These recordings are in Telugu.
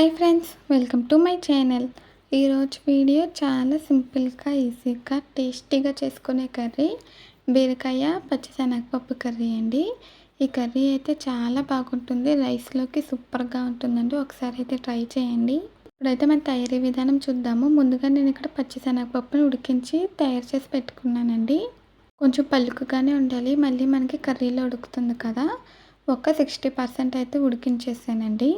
Hi friends, welcome to my channel. ఈరోజు వీడియో చాలా సింపుల్గా ఈజీగా టేస్టీగా చేసుకునే కర్రీ బీరకాయ పచ్చిశనగపప్పు కర్రీ అండి. ఈ కర్రీ అయితే చాలా బాగుంటుంది, రైస్లోకి సూపర్గా ఉంటుందండి. ఒకసారి అయితే ట్రై చేయండి. ఇప్పుడైతే మన తయారీ విధానం చూద్దాము. ముందుగా నేను ఇక్కడ పచ్చిశనగపప్పుని ఉడికించి తయారు చేసి పెట్టుకున్నానండి. కొంచెం పలుకుగానే ఉండాలి, మళ్ళీ మనకి కర్రీలో ఉడుకుతుంది కదా. ఒక 60% అయితే ఉడికించేసానండి.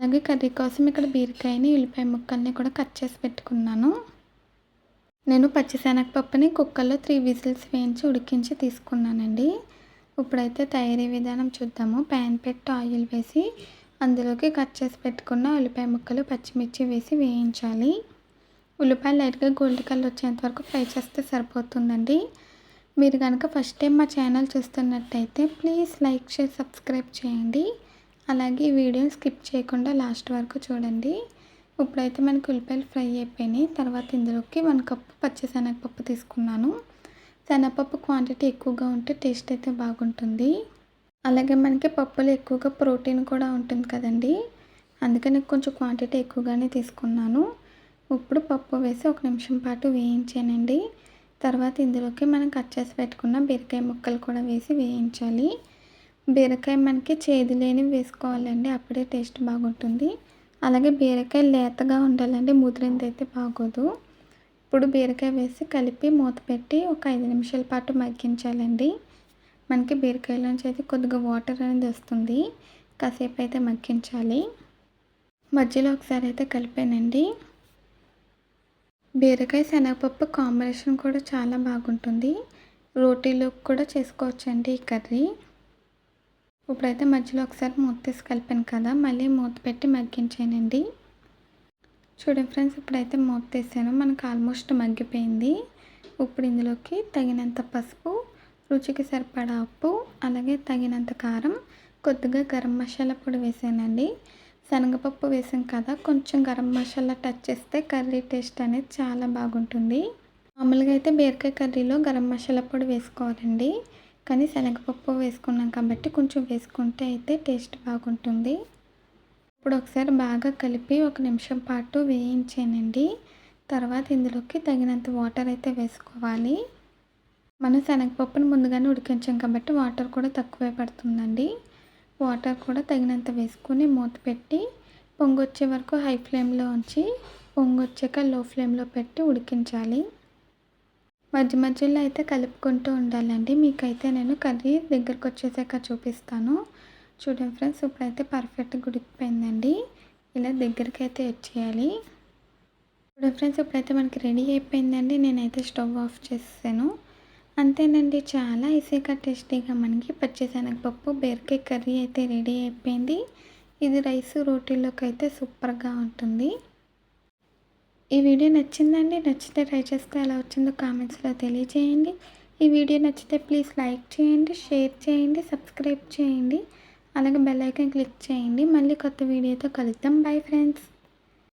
అలాగే కర్రీ కోసం ఇక్కడ బీరకాయని ఉల్లిపాయ ముక్కల్ని కూడా కట్ చేసి పెట్టుకున్నాను. నేను పచ్చిశనగపప్పుని కుక్కర్లో 3 విజిల్స్ వేయించి ఉడికించి తీసుకున్నానండి. ఇప్పుడైతే తయారీ విధానం చూద్దాము. ప్యాన్ పెట్టి ఆయిల్ వేసి అందులోకి కట్ చేసి పెట్టుకున్న ఉల్లిపాయ ముక్కలు పచ్చిమిర్చి వేసి వేయించాలి. ఉల్లిపాయలు లైట్గా గోల్డ్ కలర్ వచ్చేంత వరకు ఫ్రై చేస్తే సరిపోతుందండి. మీరు కనుక ఫస్ట్ టైం మా ఛానల్ చూస్తున్నట్టయితే ప్లీజ్ లైక్ షేర్ సబ్స్క్రైబ్ చేయండి. అలాగే ఈ వీడియోని స్కిప్ చేయకుండా లాస్ట్ వరకు చూడండి. ఇప్పుడైతే మనకి ఉల్లిపాయలు ఫ్రై అయిపోయినాయి. తర్వాత ఇందులోకి 1 కప్పు పచ్చిశనగపప్పు తీసుకున్నాను. శనగపప్పు క్వాంటిటీ ఎక్కువగా ఉంటే టేస్ట్ అయితే బాగుంటుంది. అలాగే మనకి పప్పులో ఎక్కువగా ప్రోటీన్ కూడా ఉంటుంది కదండి, అందుకని కొంచెం క్వాంటిటీ ఎక్కువగానే తీసుకున్నాను. ఇప్పుడు పప్పు వేసి 1 నిమిషం పాటు వేయించానండి. తర్వాత ఇందులోకి మనం కట్ చేసి పెట్టుకున్న బీరకాయ ముక్కలు కూడా వేసి వేయించాలి. బీరకాయ మనకి చేదు లేనివి వేసుకోవాలండి, అప్పుడే టేస్ట్ బాగుంటుంది. అలాగే బీరకాయ లేతగా ఉండాలండి, ముదిరింది అయితే బాగోదు. ఇప్పుడు బీరకాయ వేసి కలిపి మూత పెట్టి ఒక 5 నిమిషాల పాటు మగ్గించాలండి. మనకి బీరకాయలోంచి అయితే కొద్దిగా వాటర్ అనేది వస్తుంది, కాసేపు అయితే మగ్గించాలి. మధ్యలో ఒకసారి అయితే కలిపానండి. బీరకాయ శనగపప్పు కాంబినేషన్ కూడా చాలా బాగుంటుంది, రోటీలోకి కూడా చేసుకోవచ్చండి ఈ కర్రీ. ఇప్పుడైతే మధ్యలో ఒకసారి మూత తీసి కలిపాను కదా, మళ్ళీ మూత పెట్టి మగ్గించానండి. చూడండి ఫ్రెండ్స్, ఇప్పుడైతే మూత తీసాను, మనకు ఆల్మోస్ట్ మగ్గిపోయింది. ఇప్పుడు ఇందులోకి తగినంత పసుపు, రుచికి సరిపడా ఉప్పు, అలాగే తగినంత కారం, కొద్దిగా గరం మసాలా పొడి వేసానండి. శనగపప్పు వేసాం కదా, కొంచెం గరం మసాలా టచ్ చేస్తే కర్రీ టేస్ట్ అనేది చాలా బాగుంటుంది. మామూలుగా అయితే బీరకాయ కర్రీలో గరం మసాలా పొడి వేసుకోవాలండి, కానీ శనగపప్పు వేసుకున్నాం కాబట్టి కొంచెం వేసుకుంటే అయితే టేస్ట్ బాగుంటుంది. ఇప్పుడు ఒకసారి బాగా కలిపి 1 నిమిషం పాటు వేయించానండి. తర్వాత ఇందులోకి తగినంత వాటర్ అయితే వేసుకోవాలి. మనం శనగపప్పును ముందుగానే ఉడికించాం కాబట్టి వాటర్ కూడా తక్కువే పడుతుందండి. వాటర్ కూడా తగినంత వేసుకొని మూత పెట్టి పొంగొచ్చే వరకు హై ఫ్లేమ్లో ఉంచి పొంగొచ్చాక లో ఫ్లేమ్లో పెట్టి ఉడికించాలి. మధ్య మధ్యలో అయితే కలుపుకుంటూ ఉండాలండి. మీకైతే నేను కర్రీ దగ్గరకు వచ్చేసాక చూపిస్తాను. చూడండి ఫ్రెండ్స్, ఇప్పుడైతే పర్ఫెక్ట్గా ఉడికిపోయిందండి. ఇలా దగ్గరికి అయితే వచ్చేయాలి. చూడండి ఫ్రెండ్స్, ఇప్పుడైతే మనకి రెడీ అయిపోయిందండి. నేనైతే స్టవ్ ఆఫ్ చేసాను. అంతేనండి, చాలా ఈజీగా టేస్టీగా మనకి పచ్చిశనగపప్పు బీరకాయ కర్రీ అయితే రెడీ అయిపోయింది. ఇది రైస్ రోటీలోకి అయితే సూపర్గా ఉంటుంది. ఈ వీడియో నచ్చిందండి. నచ్చితే ట్రై చేస్తే ఎలా వచ్చిందో కామెంట్స్లో తెలియజేయండి. ఈ వీడియో నచ్చితే ప్లీజ్ లైక్ చేయండి, షేర్ చేయండి, సబ్స్క్రైబ్ చేయండి, అలాగే బెల్ ఐకాన్ క్లిక్ చేయండి. మళ్ళీ కొత్త వీడియోతో కలుద్దాం. Bye friends.